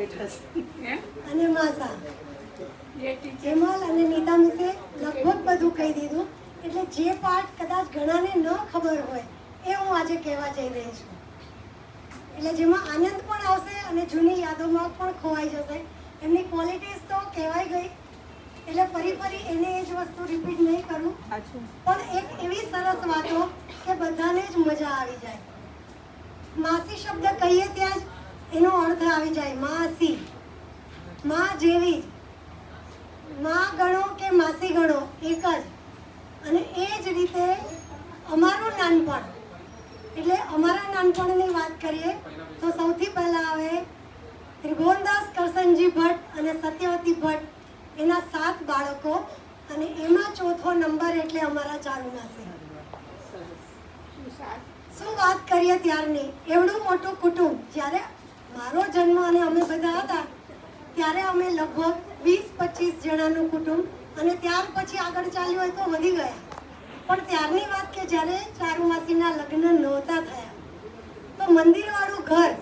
અને માસા હેમલ અને નીતા મિસે લગભગ બધું કહી દીધું. એટલે જે પાર્ટ કદાચ ઘણાને ન ખબર હોય એ હું આજે કહેવા જઈ રહી છું. એટલે જેમાં આનંદ પણ આવશે અને જૂની યાદોમાં પણ ખોવાઈ જશે. એમની ક્વોલિટીઝ તો કહેવાઈ ગઈ, એટલે ફરી એને એ જ વસ્તુ રિપીટ નહીં કરું, પણ એક એવી સરસ વાતો કે બધાને જ મજા આવી જાય. માસી શબ્દ કહીએ ત્યાં જ એનો અર્થ આવી જાય. માસી, માં જેવી, માં ગણો કે માસી ગણો એક જ. અને એ જ રીતે અમારું નાનપણ, એટલે અમારા નાનપણની વાત કરીએ તો સૌથી પહેલાં આવે ત્રિભુવનદાસ કરસનજી ભટ્ટ અને સત્યવતી ભટ્ટ, એના 7 બાળકો, અને એમાં ચોથો નંબર એટલે અમારા ચારુ માસી. શું વાત કરીએ ત્યારની, એવડું મોટું કુટુંબ. જ્યારે મારો જન્મ અને અમે બધા હતા ત્યારે અમે લગભગ 20-25 જણાનું કુટુંબ, અને ત્યાર પછી આગળ ચાલ્યું હોય તો વધી ગયા. પણ ત્યારની વાત કે જ્યારે ચારુ માસીના લગ્ન નહોતા થયા તો મંદિરવાળું ઘર,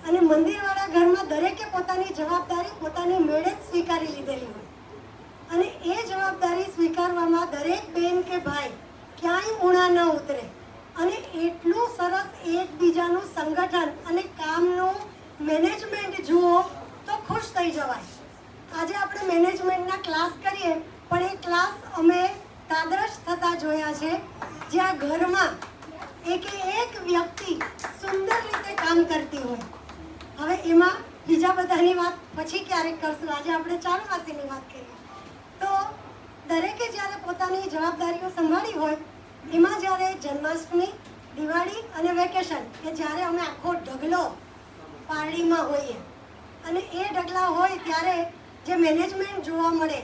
અને મંદિરવાળા ઘરમાં દરેકે પોતાની જવાબદારી પોતાની મેળે જ સ્વીકારી લીધેલી હોય. અને એ જવાબદારી સ્વીકારવામાં દરેક બેન કે ભાઈ ક્યાંય ઊણા ન ઉતરે, અને એટલું સરસ એકબીજાનું સંગઠન અને કામનું મેનેજમેન્ટ જુઓ તો ખુશ થઈ જવાય. આજે આપણે મેનેજમેન્ટના ક્લાસ કરીએ, પણ એ ક્લાસ અમે તાદરશ થતા જોયા છે, જ્યાં ઘરમાં એક વ્યક્તિ સુંદર રીતે કામ કરતી હોય. હવે એમાં બીજા બધાની વાત પછી ક્યારેક કરશું. આજે આપણે ચારુ માસીની વાત કરીએ તો દરેકે જ્યારે પોતાની જવાબદારીઓ સંભાળી હોય, એમાં જ્યારે જન્માષ્ટમી, દિવાળી અને વેકેશન, કે જ્યારે અમે આખો ઢગલો પારડીમાં હોઈએ, અને એ ઢગલા હોય ત્યારે જે મેનેજમેન્ટ જોવા મળે,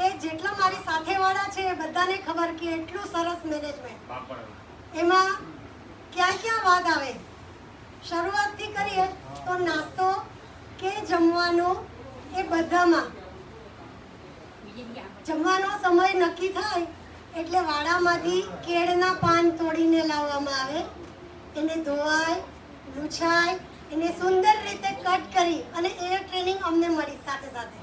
એ જેટલા મારી સાથેવાળા છે એ બધાને ખબર કે એટલું સરસ મેનેજમેન્ટ. એમાં ક્યાં ક્યાં વાત આવે, શરૂઆતથી કરીએ તો નાસ્તો કે જમવાનો, એ બધામાં જમવાનો સમય નક્કી થાય એટલે વાડામાંથી કેળના પાન તોડીને લાવવામાં આવે. એને ધોવાય, લૂછાય, એને સુંદર રીતે કટ કરી, અને એ ટ્રેનિંગ અમને મળી સાથે સાથે.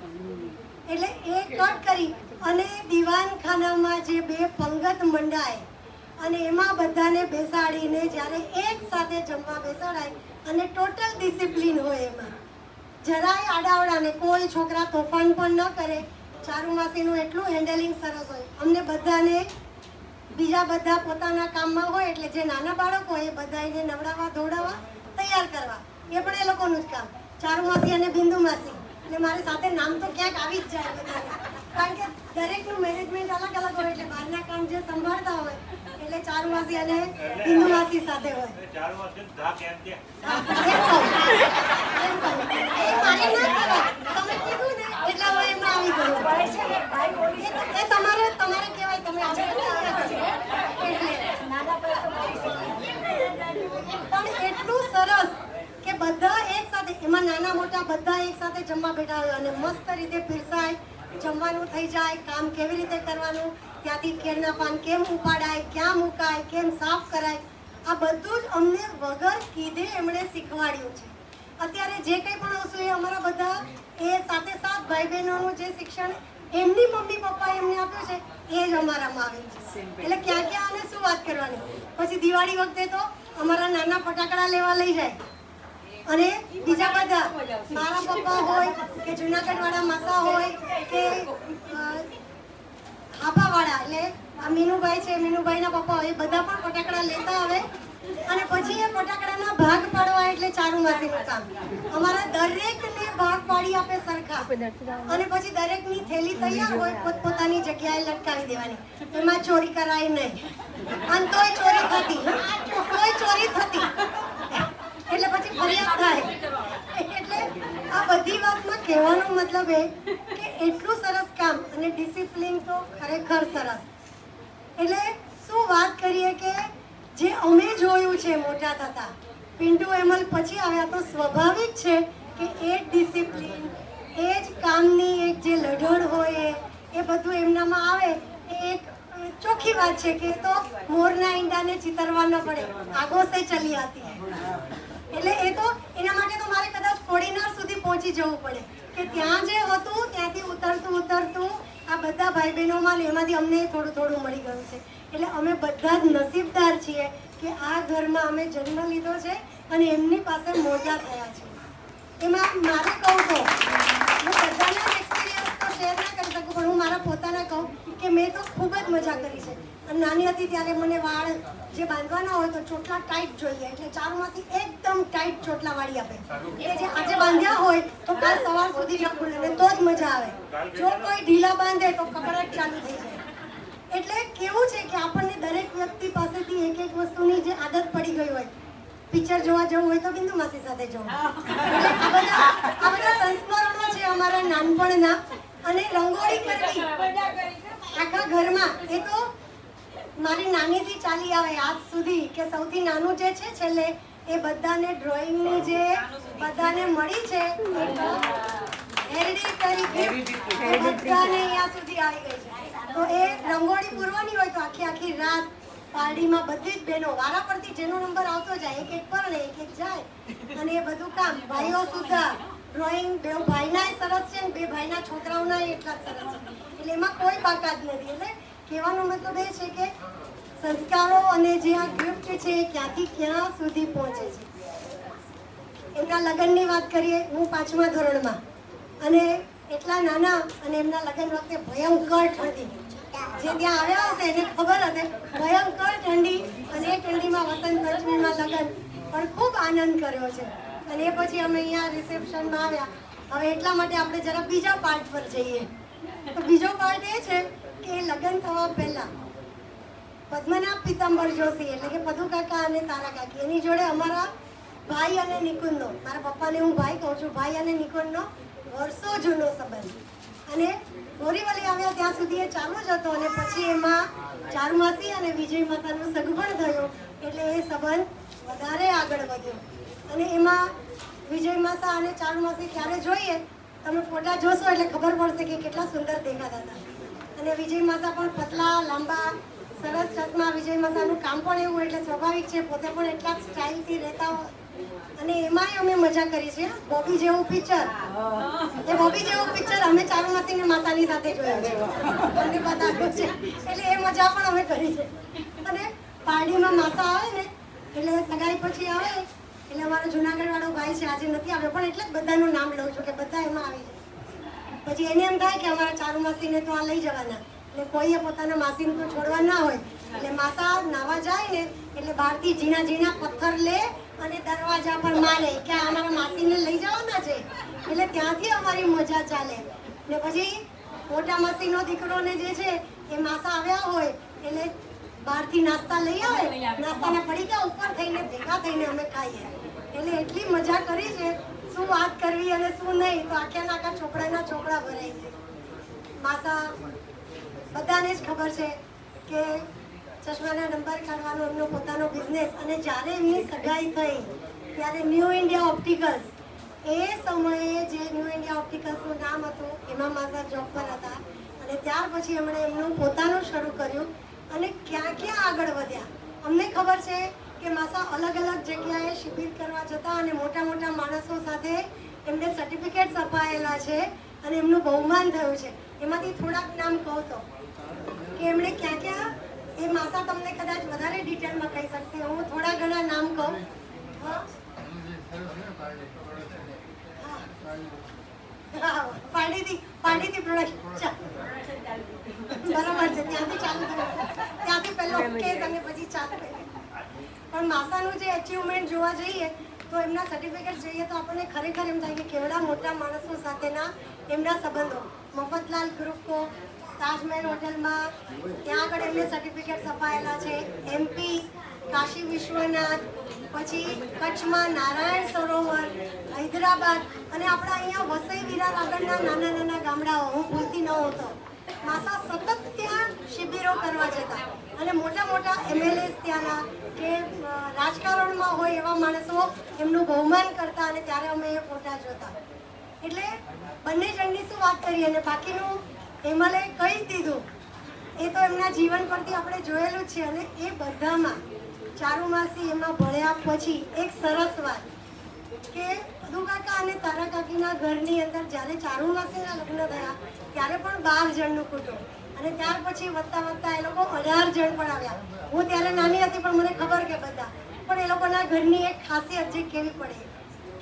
એટલે એ કટ કરી અને દીવાનખાનામાં જે 2 પંગત મંડાય, અને એમાં બધાને બેસાડીને જ્યારે એક સાથે જમવા બેસાડાય, અને ટોટલ ડિસિપ્લિન હોય. એમાં જરાય આડાવડાને, કોઈ છોકરા તોફાન પણ ન કરે. ચારુ માસીનું એટલું હેન્ડલિંગ સરસ હોય. અમને બધાને બીજા બધા પોતાના કામમાં હોય, એટલે જે નાના બાળકો હોય એ બધાને નવડાવવા, ધોવડાવવા, તૈયાર કરવા, એ પણ એ લોકોનું જ કામ. ચારુ માસી અને બિંદુ માસી, એટલે મારી સાથે નામ તો ક્યાંક આવી જ જાય બધાને, કારણ કે દરેકનું મેનેજમેન્ટ અલગ અલગ હોય. એટલે બહારના કામ જે સંભાળતા હોય એટલે ચારુ માસી અને બિંદુ માસી સાથે હોય. તમે કીધું ને એટલે હવે એમાં આવી ગયું. એ તમારે કહેવાય, તમે પણ એટલું સરસ કે બધા એક સાથે, એમાં નાના મોટા બધા એક સાથે જમવા બેઠા હોય, અને મસ્ત રીતે પીરસાય, જમવાનું થઈ જાય. કામ કેવી રીતે કરવાનું, ત્યાંથી કેળના પાન કેમ ઉપાડાય, ક્યાં મુકાય, કેમ સાફ કરાય, આ બધું જ અમને વગર કીધે એમણે શીખવાડ્યું છે. અત્યારે જે કંઈ પણ વસ્તુ એ અમારા બધા એ સાથે ભાઈ બહેનોનું જે શિક્ષણ એમની મમ્મી પપ્પા એમને આપ્યું છે એ જ અમારામાં આવ્યું છે. એટલે ક્યાં ક્યાં અને શું વાત કરવાની. પછી દિવાળી વખતે તો અમારા નાના ફટાકડા લેવા લઈ જાય, અને બીજા બધા મારા પપ્પા હોય કે જુનાગઢ વાળા માસા હોય કે હાપાવાળા, એટલે આ મીનુભાઈ છે, મીનુભાઈના પપ્પા હોય, એ બધા પણ ફટાકડા લેતા આવે. અને પછી એ ફટાકડાના ભાગ પાડવા એટલે ચારુ માસીનું કામ. અમારા દરેકને ભાગ પાડી આપે સરખા, અને પછી દરેકની થેલી તૈયાર હોય, પોતપોતાની જગ્યાએ લટકાવી દેવાની. એમાં ચોરી કરાય નહીં, અને તોય ચોરી થતી, એટલે પછી ફરિયાદ થાય. એટલે આ બધી વાતમાં કહેવાનો મતલબ એ કે એટલું સરસ કામ, અને ડિસિપ્લિન તો ખરેખર સરસ. એટલે શું વાત કરીએ કે જે અમે જોયું છે મોટા થતા, પિન્ટુ હેમલ પછી આવ્યા, તો સ્વાભાવિક છે કે એ ડિસિપ્લિન, એ જ કામની એક જે લઢણ હોય એ બધું એમનામાં આવે. એ એક ચોખ્ખી વાત છે કે તો મોરના ઈંડાને ચિતરવા ન પડે, આગો સે ચલી આતી. એટલે એ તો એના માટે તો મારે કદાચ કોડીનાર સુધી પહોંચી જવું પડે કે ત્યાં જે હતું ત્યાંથી ઉતરતું આ બધા ભાઈ બહેનોમાં ને એમાંથી અમને થોડું મળી ગયું છે. એટલે અમે બધા જ નસીબદાર છીએ કે આ ઘરમાં અમે જન્મ લીધો છે અને એમની પાસે મોટા થયા છે. એમાં મારે કહું તો હું બધાના જ એક્સપિરિયન્સ તો શેર ના કરી શકું, પણ હું મારા પોતાના કહું કે મેં તો ખૂબ જ મજા કરી છે. અને નાની હતી ત્યારે મને વાળ જે બાંધવાના હોય તો ચોટલા ટાઈટ જોઈએ, એટલે ચારુમાંથી એકદમ ટાઈટ ચોટલા વાળી આપે એટલે જે આજે બાંધ્યા હોય તો કાલ સવાર સુધી ન ખુલે ને તો જ મજા આવે. જો કોઈ ઢીલા બાંધે તો કકડાટ ચાલુ થઈ જાય. એટલે કેવું છે કે આપણને દરેક વ્યક્તિ પાસેથી એક એક વસ્તુની જે આદત પડી ગઈ હોય, પિક્ચર જોવા જવું હોય તો બિંદુ માસી સાથે જવું, આ બધા સંસ્મરણો છે અમારા નાનપણના. અને રંગોળી કરવી આખા ઘરમાં એ તો મારી નાનીથી ચાલી આવે આજ સુધી કે સૌથી નાનું જે છે છેલ્લે એ બધાને ડ્રોઈંગની જે બધાને મળી છે બધાને અહીંયા સુધી આવી ગઈ છે. તો એ રંગોળી પૂરવાની હોય તો આખી રાત પાર્ટીમાં બધી જ બહેનો વારા પરથી જેનો નંબર આવતો જાય એક પર ને એક જાય અને એ બધું કામ ભાઈઓ સુધા ડ્રોઈંગ બે ભાઈના સરસ છે ને બે ભાઈના છોકરાઓના એટલા જ સરસ છે. એટલે એમાં કોઈ બાકાત નથી. એટલે કહેવાનો મતલબ એ છે કે સંસ્કારો અને જે આ ગિફ્ટ છે એ ક્યાંથી ક્યાં સુધી પહોંચે છે. એમના લગ્નની વાત કરીએ, હું 5મા ધોરણમાં અને એટલા નાના અને એમના લગ્ન વખતે ભયંકર ઠંડી, જે ત્યાં આવ્યા હશે એને ખબર હશે ભયંકર ઠંડી, અને એ ઠંડીમાં વસંત પંચમીમાં લગ્ન પણ ખૂબ આનંદ કર્યો છે. અને એ પછી અમે અહીંયા રિસેપ્શનમાં આવ્યા. હવે એટલા માટે આપણે જરા બીજા પાર્ટ પર જઈએ. તો બીજો પાર્ટ એ છે કે લગ્ન થવા પહેલા પદ્મનાભ પીતાંબર જોશી એટલે કે પદુ કાકા અને તારા કાકી એની જોડે અમારા ભાઈ અને નિકુંજનો, મારા પપ્પાને હું ભાઈ કહું છું, ભાઈ અને નિકુંજનો વર્ષો જૂનો સંબંધ. અને બોરીવલી આવ્યા ત્યાં સુધી એ ચાલુ જ હતો અને પછી એમાં ચારુમાસી અને વિજય માતાનું સગપણ થયું એટલે એ સંબંધ વધારે આગળ વધ્યો. અને એમાં વિજય માતા અને ચારુમાસી ત્યારે જોઈએ તમે ફોટા જોશો એટલે ખબર પડશે કે કેટલા સુંદર દેખાતા હતા. અને વિજય માતા પણ પતલા લાંબા સરસ ચશ્મા, વિજય માતાનું કામ પણ એવું એટલે સ્વાભાવિક છે, પોતે પણ એટલા જ સ્ટાઇલથી રહેતા હોય. અને એમાંય અમે મજા કરી છે. બોબી જેવું પિક્ચર, એ બોબી જેવું પિક્ચર અમે ચારુમાસી ને માતાની સાથે જોયું છે, અમને બતાવ્યું છે. એટલે એ મજા પણ અમે કરી છે. અને પાર્ટીમાં માતા આવે ને એટલે સગાઈ પછી આવે એટલે અમારો જુનાગઢ વાળો ભાઈ છે, આજે નથી આવ્યો પણ એટલે જ બધાનું નામ લઉં છું કે બધા એમાં આવી જાય. પછી એને એમ થાય કે અમારા ચારુમાસીને તો આ લઈ જવાના, એટલે કોઈએ પોતાના માસીને તો છોડવા ના હોય. એટલે માતા નાવા જાય ને એટલે બહારથી ઝીણા ઝીણા પથ્થર લે અને દરવાજા પર મારે કે અમારા માસીને લઈ જવાના છે. એટલે ત્યાંથી અમારી મજા ચાલે. ને પછી મોટા માસીનો દીકરોને જે છે એ માસા આવ્યા હોય એટલે બહારથી નાસ્તા લઈ આવે, નાસ્તાના પડીકા ઉપર થઈને ભેગા થઈને અમે ખાઈએ. એટલે એટલી મજા કરી છે, શું વાત કરવી અને શું નહીં. તો આખા ચોપડાના ચોપડા ભરાઈ છે. માસા બધાને જ ખબર છે કે ચશ્માના નંબર કાઢવાનો એમનો પોતાનો બિઝનેસ. અને જ્યારે એમની સગાઈ થઈ ત્યારે ન્યૂ ઇન્ડિયા ઓપ્ટિકલ્સ, એ સમયે જે ન્યૂ ઇન્ડિયા ઓપ્ટિકલ્સનું નામ હતું એમાં માસા જોબ પર હતા. અને ત્યાર પછી એમણે એમનું પોતાનું શરૂ કર્યું અને ક્યાં ક્યાં આગળ વધ્યા. અમને ખબર છે કે માસા અલગ અલગ જગ્યાએ શિબિર કરવા જતા અને મોટા મોટા માણસો સાથે એમને સર્ટિફિકેટ્સ અપાયેલા છે અને એમનું બહુમાન થયું છે. એમાંથી થોડાક નામ કહું તો કે એમણે ક્યાં ક્યાં, એ માસા તમને કદાચ વધારે ડિટેલમાં કહી શકશે, હું થોડા ઘણા નામ કહું. પાડીથી પ્રોડક્શન બરાબર છે, ત્યાંથી ચાલુ થયું, ત્યાંથી પહેલો કેસ અને પછી ચાલુ. પણ માસાનું જે અચીવમેન્ટ જોવા જઈએ તો એમના સર્ટિફિકેટ જોઈએ તો આપણને ખરેખર એમ થાય કે કેવડા મોટા માણસો સાથેના એમના સંબંધો. મફતલાલ ગ્રુપો તાજમહેલ હોટલમાં ત્યાં આગળ એમને સર્ટિફિકેટ્સ અપાયેલા છે. MP કાશી વિશ્વનાથ, પછી કચ્છમાં નારાયણ સરોવર, હૈદરાબાદ અને આપણા અહીંયા વસઈ વિરાર આગળના નાના નાના ગામડાઓ હું ભૂલતી ન હોતો. માસા સતત ત્યાં શિબિરો કરવા જતા અને મોટા મોટા MLAs ત્યાંના કે રાજકારણમાં હોય એવા માણસો એમનું બહુમાન કરતા અને ત્યારે અમે એ ફોટા જોતા. એટલે બંને જણની શું વાત કરીએ અને બાકીનું હેમલે કહી જ દીધું. એ તો એમના જીવન પરથી આપણે જોયેલું છે. અને એ બધામાં ચારુમાસી એમાં ભણ્યા પછી એક સરસ વાત કે નંદુ કાકા અને તારા કાકીના ઘરની અંદર જ્યારે ચારુ માસીના લગ્ન થયા ત્યારે પણ 12 જણનું કુટુંબ અને ત્યાર પછી વધતા વધતા એ લોકો 18 જણ પણ આવ્યા. હું ત્યારે નાની હતી પણ મને ખબર કે બધા પણ એ લોકોના ઘરની એક ખાસિયત જે કેવી પડે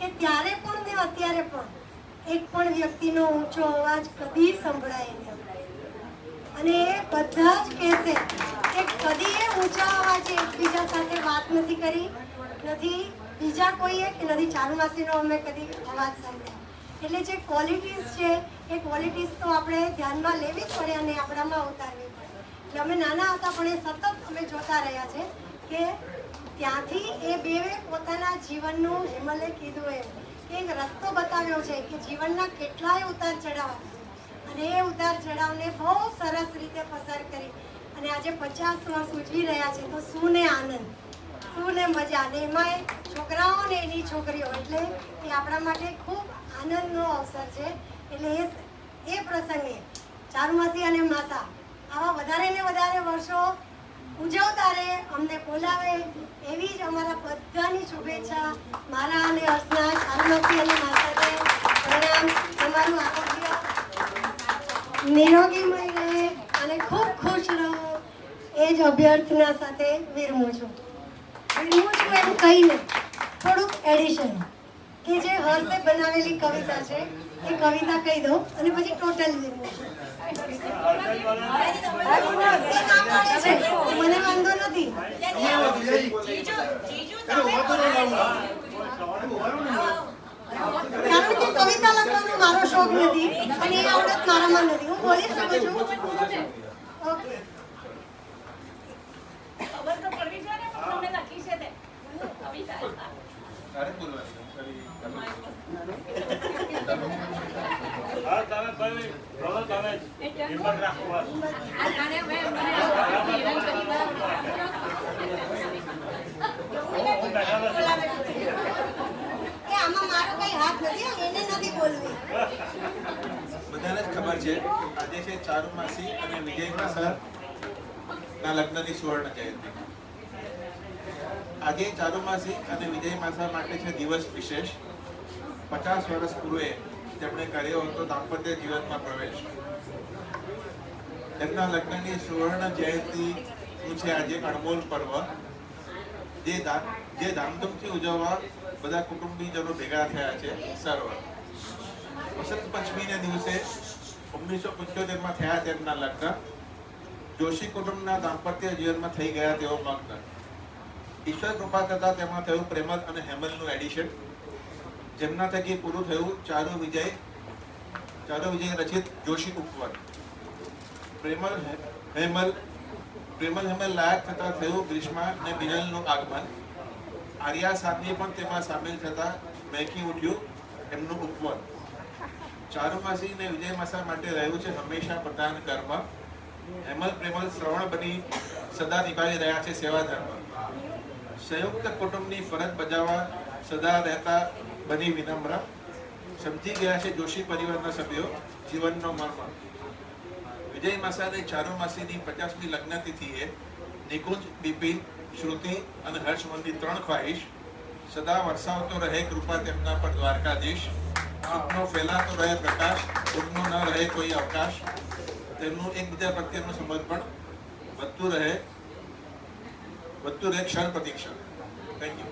કે ત્યારે પણ ને અત્યારે પણ એક પણ વ્યક્તિનો ઊંચો અવાજ કદી સંભળાય નહીં અને એ બધા જ કહેશે કે કદી એ ઊંચા અવાજે એકબીજા સાથે વાત નથી કરી, નથી બીજા કોઈએ કે નથી ચારુમાસીનો અમે કદી અવાજ સાંભળ્યા. એટલે જે ક્વોલિટીઝ છે એ ક્વોલિટીઝ તો આપણે ધ્યાનમાં લેવી જ પડે અને આપણામાં ઉતારવી પડે. એટલે અમે નાના હતા પણ એ સતત અમે જોતા રહ્યા છે કે ત્યાંથી એ બેવે પોતાના જીવનનું હેમલે કીધું એમ કે એક રસ્તો બતાવ્યો છે કે જીવનના કેટલાય ઉતાર ચઢાવ અને એ ઉતાર ચઢાવને બહુ સરસ રીતે પસાર કરી અને આજે 50 વર્ષ ઉજવી રહ્યા છે. તો શું ને આનંદ, શું ને મજા, અને એમાં છોકરાઓ ને એની છોકરીઓ એટલે એ આપણા માટે ખૂબ આનંદનો અવસર છે. એટલે એ પ્રસંગે ચારુમાસી અને માસા આવા વધારે ને વધારે વર્ષો ઉજવતા રહે, અમને બોલાવે એવી જ અમારા બધાની શુભેચ્છા. મારા અને હર્ષના ચારુમાસી અને માસાને પ્રણામ. તમારું આરોગ્ય નિરોગીમય રહે અને ખૂબ ખુશ રહો એ જ અભ્યર્થના સાથે વિરમું છું એમ કહીને થોડુંક એડિશન કે જે હર્ષે બનાવેલી કવિતા છે એ કવિતા કહી દઉં અને પછી ટોટલ વિરમું છું. મને વાંધો નથી. કારણ કે કવિતા લખવાનો મારો શોખ નથી અને એ આવડત મારામાં નથી. હું બોલી શકું છું. ઓકે. ખબર તો પડવી જોઈએ ને પણ તમે લખી છે તે કવિતા. તારે બોલવાની હા તમે કોઈ બોલો તમે હિંમત રાખો બસ. આ ગાને મેં મને હેરાન કરી કે આમાં મારો કઈ હાથ નથી, એને નથી બોલવી. બધાને જ ખબર છે આજે છે ચારુમાસી અને વિજય માસા ના લગ્નની સુવર્ણ જયંતિ. આજે ચારુમાસી અને વિજય માસા માટે છે દિવસ વિશેષ. 50 વર્ષ પૂર્વે તેમણે કર્યો હતો દાંપત્ય જીવનમાં પ્રવેશ. તેમના લગ્નની સુવર્ણ જયંતિનું છે આજે અણમોલ પર્વ જે ધામધૂમથી ઉજવવા બધા કુટુંબીજનો ભેગા થયા છે. સર્વ વસંત પંચમીને દિવસે 1975માં થયા તેમના લગ્ન. જોશી કુટુંબના દાંપત્ય જીવનમાં થઈ ગયા તેઓ મગ્ન. ઈશ્વર કૃપા કરતા તેમાં થયું પ્રેમલ અને હેમલનું એડિશન, જેમના થકી પૂરું થયું ચારુ વિજય રચિત જોશી ઉપવન. પ્રેમલ હેમલ લાયક થતા થયું ગ્રીષ્મા અને બિનલનું આગમન. આર્યા સાધ્વી પણ તેમાં સામેલ થતા મહેકી ઉઠ્યું એમનું ઉપવન. ચારુમાસી અને વિજય માસા માટે રહ્યું છે હંમેશા પ્રધાન કર્મ. હેમલ પ્રેમલ શ્રવણ બની સદા નિભાવી રહ્યા છે સેવા ધર્મ. સંયુક્ત કુટુંબની ફરજ બજાવવા સદા રહેતા બની વિનમ્ર. સમજી ગયા છે જોશી પરિવારના સભ્યો જીવનનો મર્મ. વિજય માસા અને ચારુમાસીની 50મી લગ્ન તિથિએ નિકુંજ, બિપિન, શ્રુતિ અને હર્ષવંતી 3 ખ્વાહિશ. સદા વરસાવતો રહે કૃપા તેમના પર દ્વારકાધીશ. સુખનો ફેલાતો રહે પ્રકાશ, દુઃખનો ન રહે કોઈ અવકાશ. તેમનું એકબીજા પ્રત્યેનું સમર્પણ વધતું રહે ક્ષણ પ્રતિક્ષણ. Thank you.